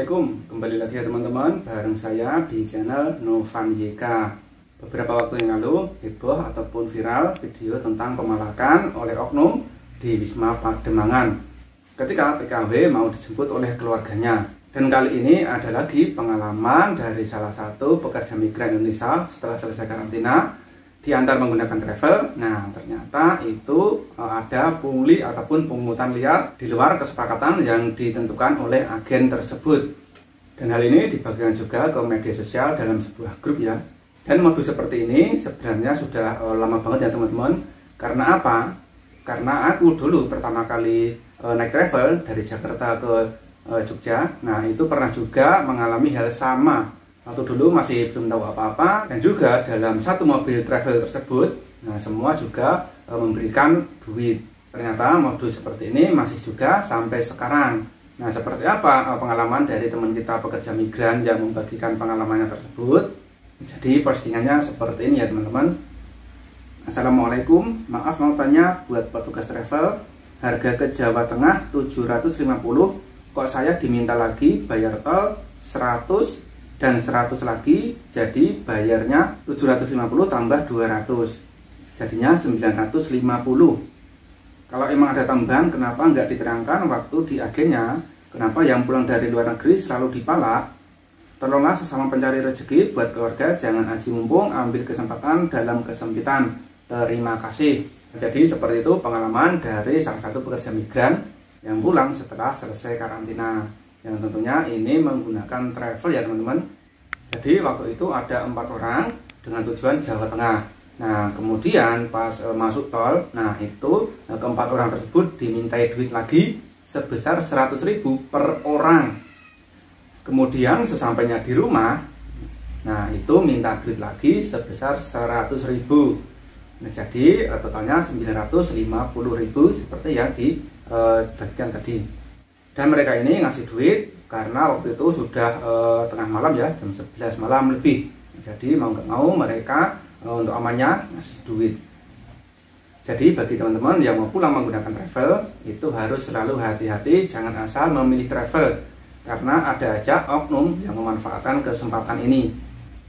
Assalamualaikum, kembali lagi ya teman-teman, bareng saya di channel Novan YK. Beberapa waktu yang lalu heboh ataupun viral video tentang pemalakan oleh oknum di Wisma Pademangan ketika PKW mau dijemput oleh keluarganya. Dan kali ini ada lagi pengalaman dari salah satu pekerja migran Indonesia setelah selesai karantina diantar menggunakan travel. Nah, ternyata itu ada pungli ataupun pungutan liar di luar kesepakatan yang ditentukan oleh agen tersebut. Dan hal ini dibagikan juga ke media sosial dalam sebuah grup ya. Dan modus seperti ini sebenarnya sudah lama banget ya teman-teman. Karena apa? Karena aku dulu pertama kali naik travel dari Jakarta ke Jogja. Nah, itu pernah juga mengalami hal sama. Waktu dulu masih belum tahu apa-apa, dan juga dalam satu mobil travel tersebut, nah semua juga memberikan duit. Ternyata modus seperti ini masih juga sampai sekarang. Nah, seperti apa pengalaman dari teman kita pekerja migran yang membagikan pengalamannya tersebut? Jadi postingannya seperti ini ya teman-teman. Assalamualaikum, maaf mau tanya buat petugas travel, harga ke Jawa Tengah 750, kok saya diminta lagi bayar tol 100 dan 100 lagi, jadi bayarnya 750 tambah 200, jadinya 950. Kalau emang ada tambahan, kenapa nggak diterangkan waktu di agennya? Kenapa yang pulang dari luar negeri selalu dipalak? Tolonglah sesama pencari rezeki buat keluarga, jangan aji mumpung, ambil kesempatan dalam kesempitan. Terima kasih. Jadi seperti itu pengalaman dari salah satu pekerja migran yang pulang setelah selesai karantina, yang tentunya ini menggunakan travel ya teman-teman. Jadi waktu itu ada 4 orang dengan tujuan Jawa Tengah. Nah, kemudian pas masuk tol, nah itu keempat orang tersebut dimintai duit lagi sebesar 100.000 per orang. Kemudian sesampainya di rumah, nah itu minta duit lagi sebesar 100.000. Nah, jadi totalnya 950.000 seperti yang dibagikan tadi. Dan mereka ini ngasih duit karena waktu itu sudah tengah malam ya, jam 11 malam lebih. Jadi mau nggak mau mereka untuk amannya ngasih duit. Jadi bagi teman-teman yang mau pulang menggunakan travel, itu harus selalu hati-hati, jangan asal memilih travel. Karena ada aja oknum yang memanfaatkan kesempatan ini.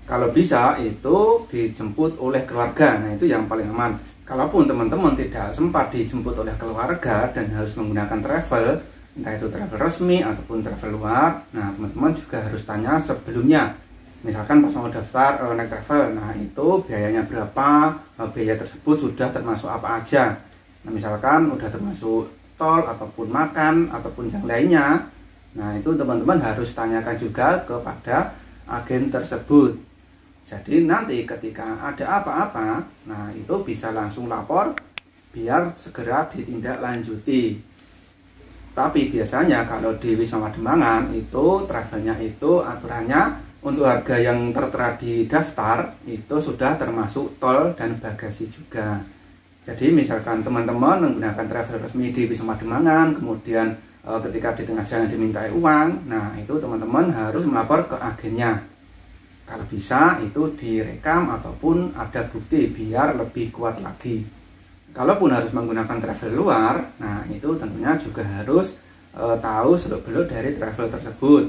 Kalau bisa itu dijemput oleh keluarga, nah itu yang paling aman. Kalaupun teman-teman tidak sempat dijemput oleh keluarga dan harus menggunakan travel, entah itu travel resmi ataupun travel luar, nah teman-teman juga harus tanya sebelumnya. Misalkan pas mau daftar naik travel, nah itu biayanya berapa, biaya tersebut sudah termasuk apa aja. Nah misalkan udah termasuk tol ataupun makan ataupun yang lainnya, nah itu teman-teman harus tanyakan juga kepada agen tersebut. Jadi nanti ketika ada apa-apa, nah itu bisa langsung lapor biar segera ditindaklanjuti. Tapi biasanya kalau di Wisma Pademangan itu travelnya itu aturannya untuk harga yang tertera di daftar itu sudah termasuk tol dan bagasi juga. Jadi misalkan teman-teman menggunakan travel resmi di Wisma Pademangan, kemudian ketika di tengah jalan dimintai uang, nah itu teman-teman harus melapor ke agennya. Kalau bisa itu direkam ataupun ada bukti biar lebih kuat lagi. Kalaupun harus menggunakan travel luar, nah itu tentunya juga harus tahu seluk-beluk dari travel tersebut.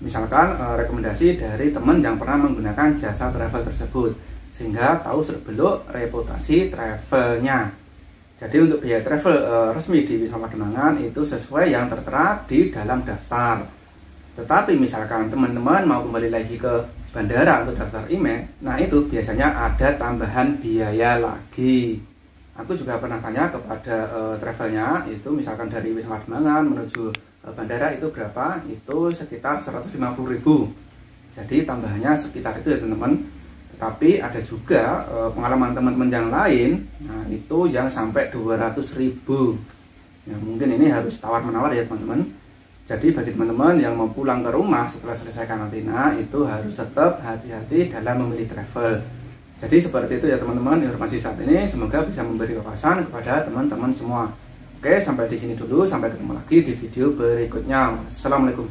Misalkan rekomendasi dari teman yang pernah menggunakan jasa travel tersebut, sehingga tahu seluk-beluk reputasi travelnya. Jadi untuk biaya travel resmi di Wisma Pademangan itu sesuai yang tertera di dalam daftar. Tetapi misalkan teman-teman mau kembali lagi ke bandara untuk daftar email, nah itu biasanya ada tambahan biaya lagi. Aku juga pernah tanya kepada travelnya, itu misalkan dari Wisma Pademangan menuju bandara itu berapa, itu sekitar 150.000. Jadi tambahannya sekitar itu ya teman-teman. Tetapi ada juga pengalaman teman-teman yang lain, nah itu yang sampai 200.000. Ya, mungkin ini harus tawar-menawar ya teman-teman. Jadi bagi teman-teman yang mau pulang ke rumah setelah selesai karantina, itu harus tetap hati-hati dalam memilih travel. Jadi seperti itu ya teman-teman informasi saat ini, semoga bisa memberi wawasan kepada teman-teman semua. Oke, sampai di sini dulu, sampai ketemu lagi di video berikutnya. Assalamualaikum.